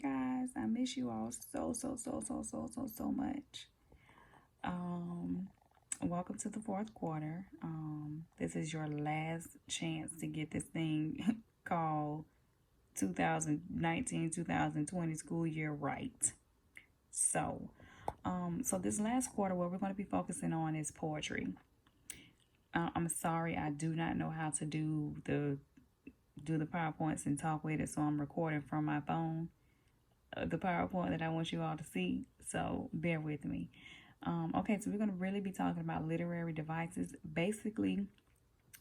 guys, I miss you all so much. Um, Welcome to the fourth quarter. This is your last chance to get this thing called 2019-2020 school year right. So this last quarter, what we're going to be focusing on is poetry. I'm sorry, I do not know how to do the PowerPoints and talk with it, so I'm recording from my phone. The PowerPoint that I want you all to see. So bear with me. Okay, so we're going to really be talking about literary devices. Basically,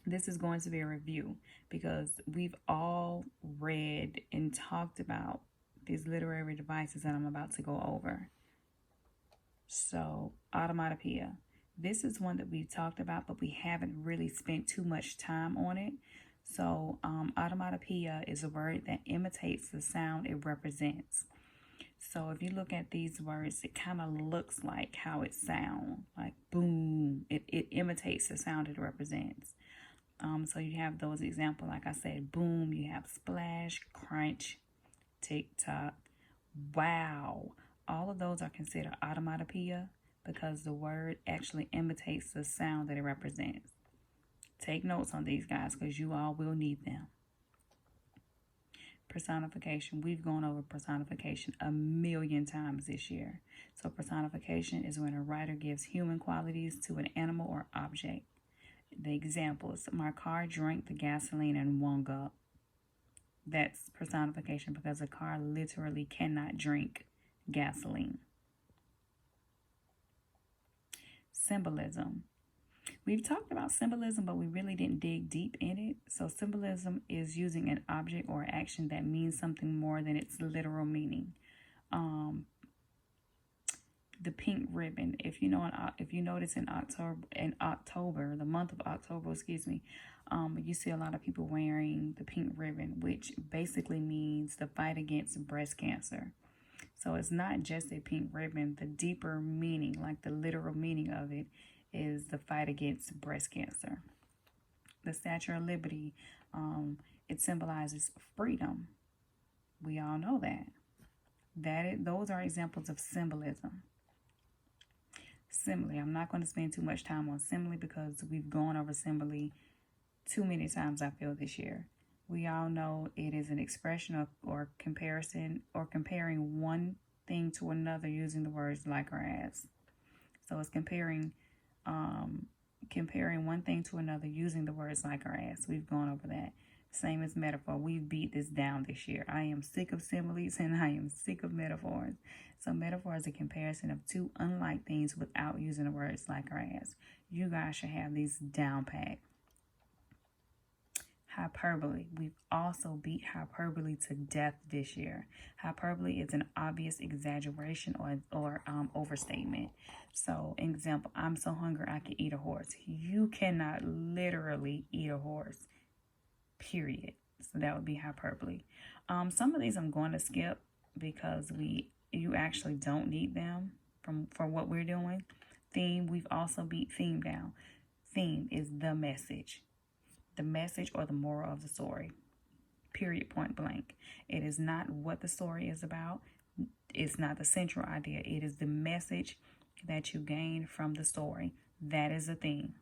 this is going to be a review because we've all read and talked about these literary devices that I'm about to go over. So, automatopoeia. This is one that we've talked about, but we haven't really spent too much time on it. So, automatopoeia is a word that imitates the sound it represents. So if you look at these words, it kind of looks like how it sounds, like boom. It imitates the sound it represents. So you have those examples, like I said, boom. You have splash, crunch, tick tock, wow. All of those are considered automatopoeia because the word actually imitates the sound that it represents. Take notes on these guys because you all will need them. Personification. We've gone over personification a million times this year. So personification is when a writer gives human qualities to an animal or object. The examples: my car drank the gasoline and wound up. That's personification because a car literally cannot drink gasoline. Symbolism. We've talked about symbolism, but we really didn't dig deep in it. So symbolism is using an object or action that means something more than its literal meaning. The pink ribbon. If you notice in October, the month of October, you see a lot of people wearing the pink ribbon, which basically means the fight against breast cancer. So it's not just a pink ribbon. The deeper meaning, like the literal meaning of it, is the fight against breast cancer. The Statue of Liberty, it symbolizes freedom. We all know that. Those are examples of symbolism. Simile. I'm not going to spend too much time on simile because we've gone over simile too many times, I feel, this year. We all know it is an expression of or comparison or comparing one thing to another using the words like or as. So it's comparing one thing to another using the words like or as. We've gone over that. Same as metaphor. We've beat this down this year. I am sick of similes and I am sick of metaphors. So metaphor is a comparison of two unlike things without using the words like or as. You guys should have these down pat. Hyperbole. We've also beat hyperbole to death this year. Hyperbole is an obvious exaggeration or overstatement. So, example, I'm so hungry I could eat a horse. You cannot literally eat a horse, period. So that would be hyperbole. Some of these I'm going to skip because you actually don't need them for what we're doing. Theme, we've also beat theme down. Theme is the message or the moral of the story. Period, point blank. It is not what the story is about. It's not the central idea. It is the message that you gain from the story. That is a theme.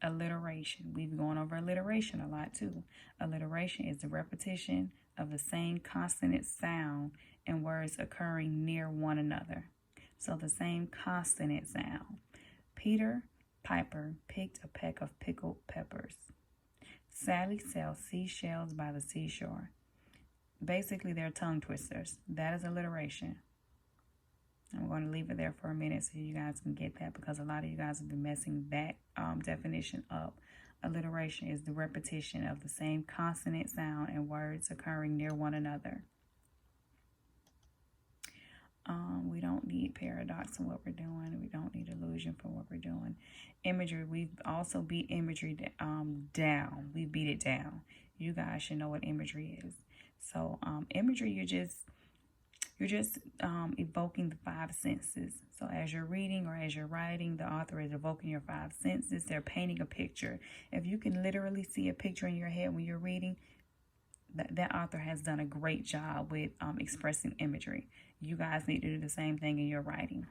Alliteration. We've gone over alliteration a lot too. Alliteration is the repetition of the same consonant sound in words occurring near one another. So the same consonant sound. Peter Piper picked a peck of pickled peppers. Sally sells seashells by the seashore. Basically, they're tongue twisters. That is alliteration. I'm going to leave it there for a minute so you guys can get that because a lot of you guys have been messing that definition up. Alliteration is the repetition of the same consonant sound in words occurring near one another. We don't need paradox in what we're doing. We don't need illusion for what we're doing. Imagery, we've also beat imagery down. We beat it down. You guys should know what imagery is. So imagery, you're just evoking the five senses. So as you're reading or as you're writing, the author is evoking your five senses. They're painting a picture. If you can literally see a picture in your head when you're reading, that author has done a great job with expressing imagery. You guys need to do the same thing in your writing.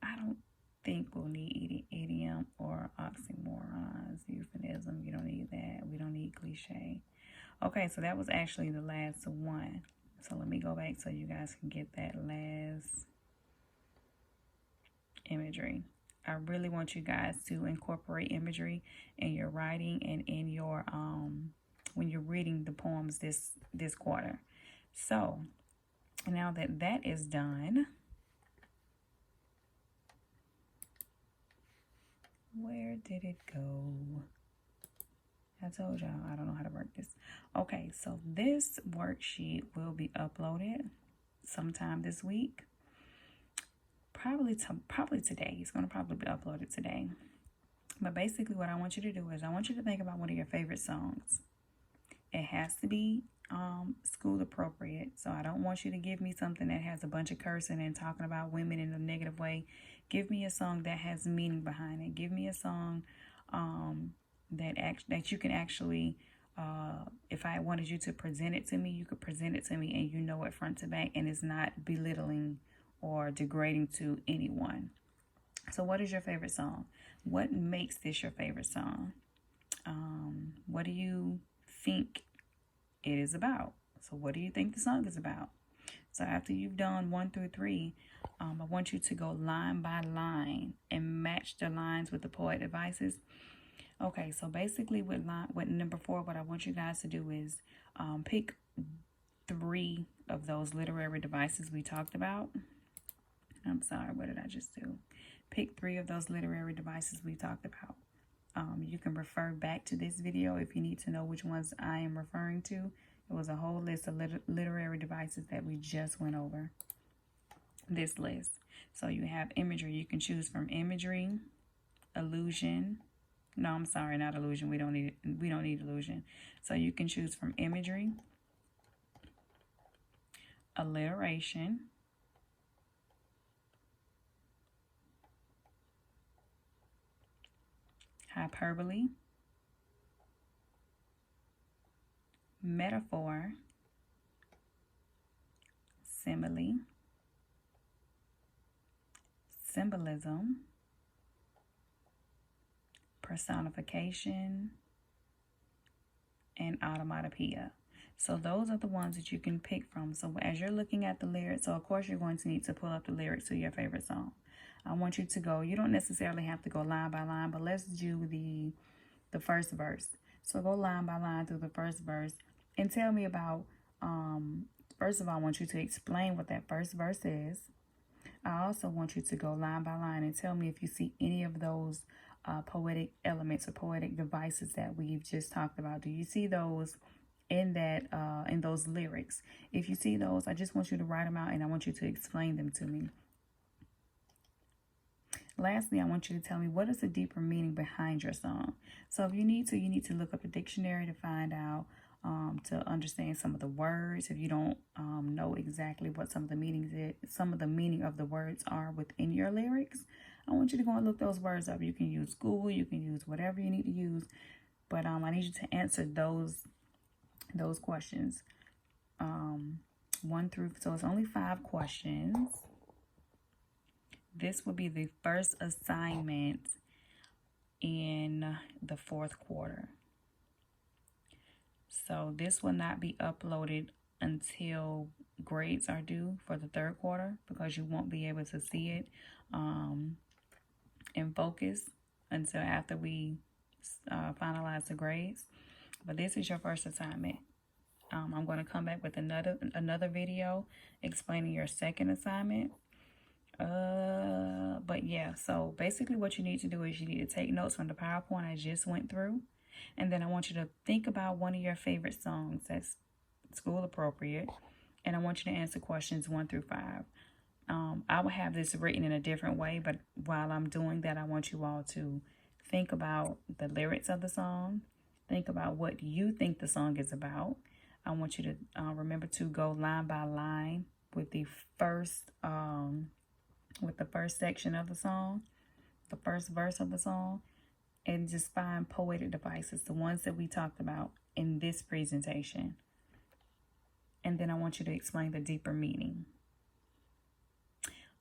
I don't think we'll need idiom or oxymorons, euphemism. You don't need that. We don't need cliche. Okay, so that was actually the last one. So let me go back so you guys can get that last imagery. I really want you guys to incorporate imagery in your writing and in your when you're reading the poems this quarter. So now that that is done, where did it go? I told y'all I don't know how to work this. Okay, so this worksheet will be uploaded sometime this week. Probably today. It's going to probably be uploaded today. But basically what I want you to do is I want you to think about one of your favorite songs. It has to be school appropriate. So I don't want you to give me something that has a bunch of cursing and talking about women in a negative way. Give me a song that has meaning behind it. Give me a song that you can actually, if I wanted you to present it to me, you could present it to me and you know it front to back and it's not belittling or degrading to anyone. So what is your favorite song? What makes this your favorite song? What do you think it is about? So what do you think the song is about? So after you've done 1 through 3, I want you to go line by line and match the lines with the poet devices. Okay, so basically with number 4, what I want you guys to do is pick 3 of those literary devices we talked about. I'm sorry, what did I just do? Pick 3 of those literary devices we talked about. You can refer back to this video if you need to know which ones I am referring to. It was a whole list of literary devices that we just went over. This list. So you have imagery. You can choose from imagery, illusion. No, I'm sorry, not illusion. We don't need illusion. So you can choose from imagery, alliteration, hyperbole, metaphor, simile, symbolism, personification, and automatopoeia. So those are the ones that you can pick from. So as you're looking at the lyrics, so of course you're going to need to pull up the lyrics to your favorite song. I want you to go, you don't necessarily have to go line by line, but let's do the first verse. So go line by line through the first verse and tell me about, first of all, I want you to explain what that first verse is. I also want you to go line by line and tell me if you see any of those poetic elements or poetic devices that we've just talked about. Do you see those in that in those lyrics? If you see those, I just want you to write them out and I want you to explain them to me. Lastly, I want you to tell me what is the deeper meaning behind your song. So if you need to look up a dictionary to find out, to understand some of the words. If you don't know exactly what some of the meaning of the words are within your lyrics, I want you to go and look those words up. You can use Google, you can use whatever you need to use, but I need you to answer those questions. 1 through, so it's only 5 questions. This will be the first assignment in the 4th quarter. So this will not be uploaded until grades are due for the 3rd quarter because you won't be able to see it in focus until after we finalize the grades. But this is your first assignment. I'm going to come back with another video explaining your second assignment. But yeah, so basically what you need to do is you need to take notes from the PowerPoint I just went through. And then I want you to think about one of your favorite songs that's school appropriate. And I want you to answer questions 1 through 5. I will have this written in a different way, but while I'm doing that, I want you all to think about the lyrics of the song. Think about what you think the song is about. I want you to remember to go line by line with the first section of the song, the first verse of the song. and just find poetic devices, the ones that we talked about in this presentation. And then I want you to explain the deeper meaning.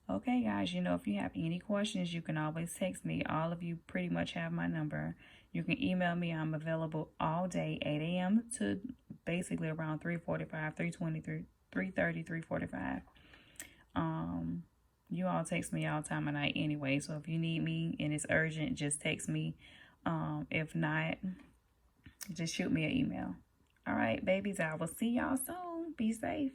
Okay, guys, you know, if you have any questions, you can always text me. All of you pretty much have my number. You can email me. I'm available all day, 8 a.m. to basically around 3:45, 3:20, 3:30, 3:45. You all text me all time of night anyway. So if you need me and it's urgent, just text me. If not, just shoot me an email. All right, babies, I will see y'all soon. Be safe.